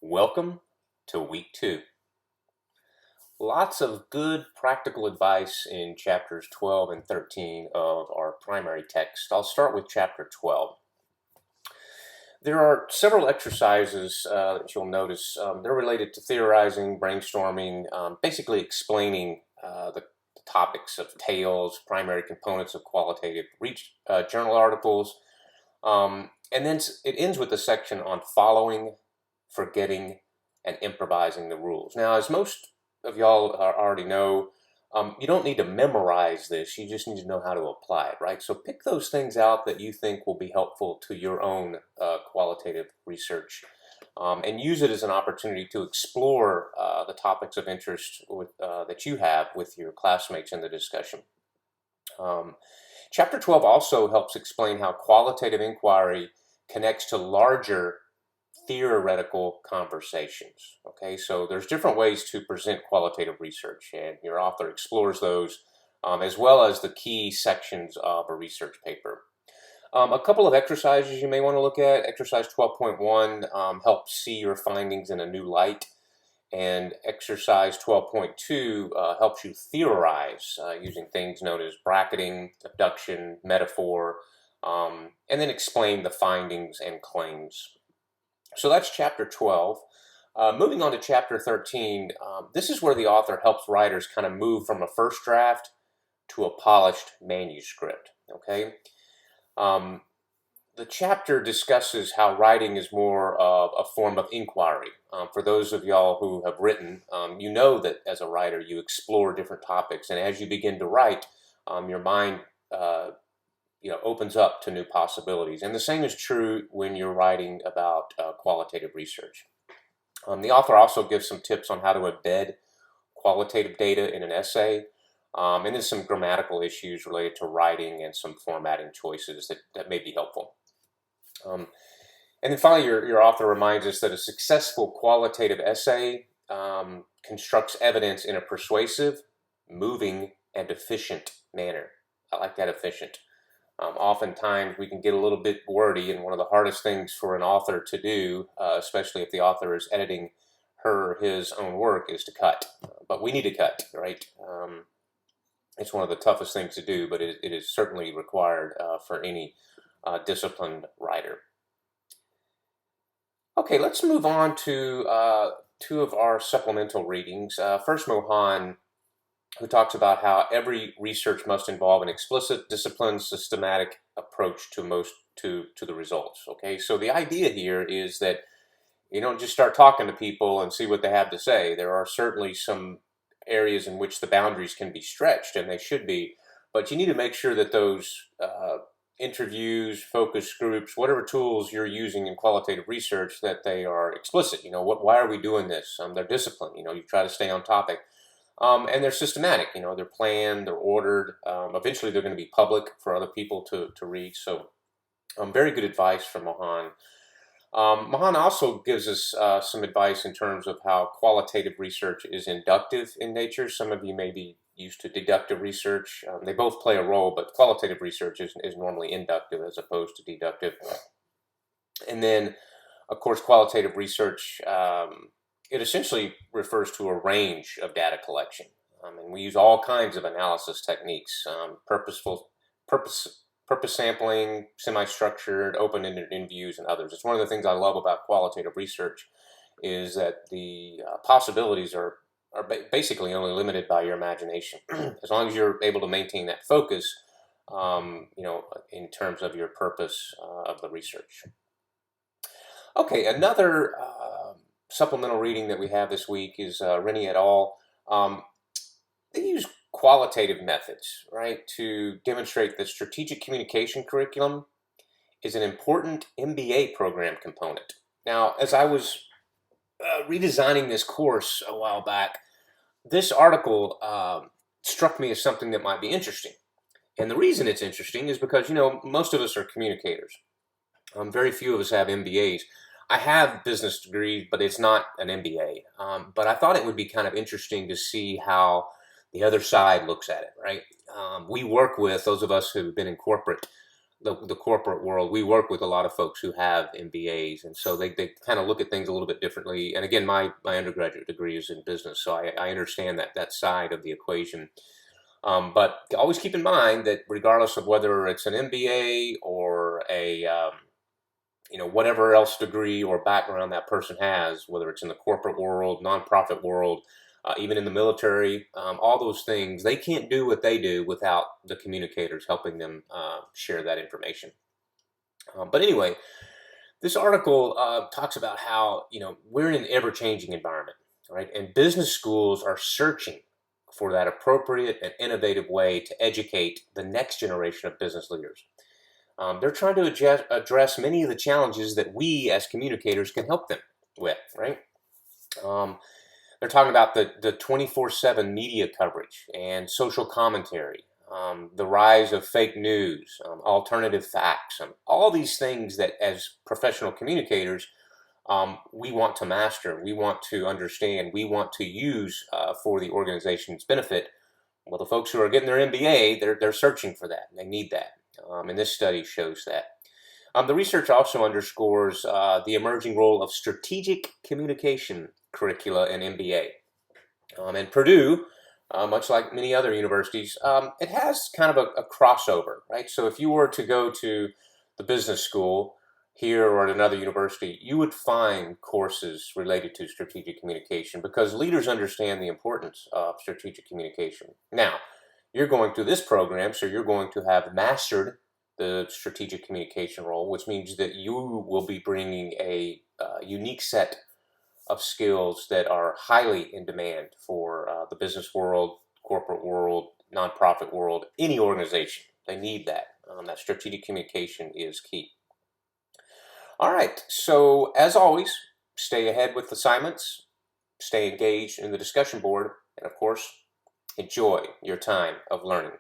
Welcome to week 2. Lots of good practical advice in chapters 12 and 13 of our primary text. I'll start with chapter 12. There are several exercises that you'll notice. They're related to theorizing, brainstorming, basically explaining the topics of tales, primary components of qualitative journal articles. And then it ends with a section on following, forgetting, and improvising the rules. Now, as most of y'all already know, you don't need to memorize this. You just need to know how to apply it, right? So pick those things out that you think will be helpful to your own qualitative research and use it as an opportunity to explore the topics of interest that you have with your classmates in the discussion. Chapter 12 also helps explain how qualitative inquiry connects to larger theoretical conversations. Okay, so there's different ways to present qualitative research, and your author explores those as well as the key sections of a research paper. A couple of exercises you may want to look at. Exercise 12.1 helps see your findings in a new light, and exercise 12.2 helps you theorize using things known as bracketing, abduction, metaphor, and then explain the findings and claims. So that's chapter 12. Moving on to chapter 13, this is where the author helps writers kind of move from a first draft to a polished manuscript. Okay, the chapter discusses how writing is more of a form of inquiry. For those of y'all who have written, you know that as a writer you explore different topics, and as you begin to write, your mind opens up to new possibilities. And the same is true when you're writing about qualitative research. The author also gives some tips on how to embed qualitative data in an essay, and then some grammatical issues related to writing and some formatting choices that may be helpful. And then finally, your author reminds us that a successful qualitative essay constructs evidence in a persuasive, moving, and efficient manner. I like that, efficient. Oftentimes we can get a little bit wordy, and one of the hardest things for an author to do, especially if the author is editing his own work, is to cut. But we need to cut, right? It's one of the toughest things to do, but it is certainly required for any disciplined writer. Okay, let's move on to two of our supplemental readings. First, Mohan, who talks about how every research must involve an explicit, disciplined, systematic approach to the results. Okay, so the idea here is that you don't just start talking to people and see what they have to say. There are certainly some areas in which the boundaries can be stretched, and they should be, but you need to make sure that those interviews, focus groups, whatever tools you're using in qualitative research, that they are explicit. Why are we doing this? They're disciplined. You try to stay on topic. And they're systematic, they're planned, they're ordered. Eventually they're going to be public for other people to read. So very good advice from Mohan. Mohan also gives us some advice in terms of how qualitative research is inductive in nature. Some of you may be used to deductive research. They both play a role, but qualitative research is normally inductive as opposed to deductive. And then, of course, qualitative research, it essentially refers to a range of data collection. And we use all kinds of analysis techniques, purpose sampling, semi-structured, open-ended interviews, and others. It's one of the things I love about qualitative research is that the possibilities are basically only limited by your imagination. As long as you're able to maintain that focus, in terms of your purpose of the research. Okay, another supplemental reading that we have this week is Rennie et al. They use qualitative methods, right, to demonstrate that strategic communication curriculum is an important MBA program component. Now, as I was redesigning this course a while back, this article struck me as something that might be interesting. And the reason it's interesting is because, most of us are communicators. Very few of us have MBAs. I have business degree, but it's not an MBA. But I thought it would be kind of interesting to see how the other side looks at it, right? We work with, those of us who've been in corporate, the corporate world, we work with a lot of folks who have MBAs, and so they kind of look at things a little bit differently. And again, my undergraduate degree is in business, so I understand that side of the equation. But always keep in mind that regardless of whether it's an MBA or a whatever else degree or background that person has, whether it's in the corporate world, nonprofit world, even in the military, all those things, they can't do what they do without the communicators helping them share that information. But anyway, this article talks about how we're in an ever-changing environment, right? And business schools are searching for that appropriate and innovative way to educate the next generation of business leaders. They're trying to address many of the challenges that we as communicators can help them with, right? They're talking about the 24/7 media coverage and social commentary, the rise of fake news, alternative facts, all these things that as professional communicators we want to master, we want to understand, we want to use for the organization's benefit. Well, the folks who are getting their MBA, they're searching for that. They need that. And this study shows that. The research also underscores the emerging role of strategic communication curricula in MBA. And Purdue, much like many other universities, it has kind of a crossover, right? So if you were to go to the business school here or at another university, you would find courses related to strategic communication because leaders understand the importance of strategic communication. Now, you're going through this program, so you're going to have mastered the strategic communication role, which means that you will be bringing a unique set of skills that are highly in demand for the business world, corporate world, nonprofit world, any organization. They need that. That strategic communication is key. All right, so as always, stay ahead with assignments, stay engaged in the discussion board, and of course, enjoy your time of learning.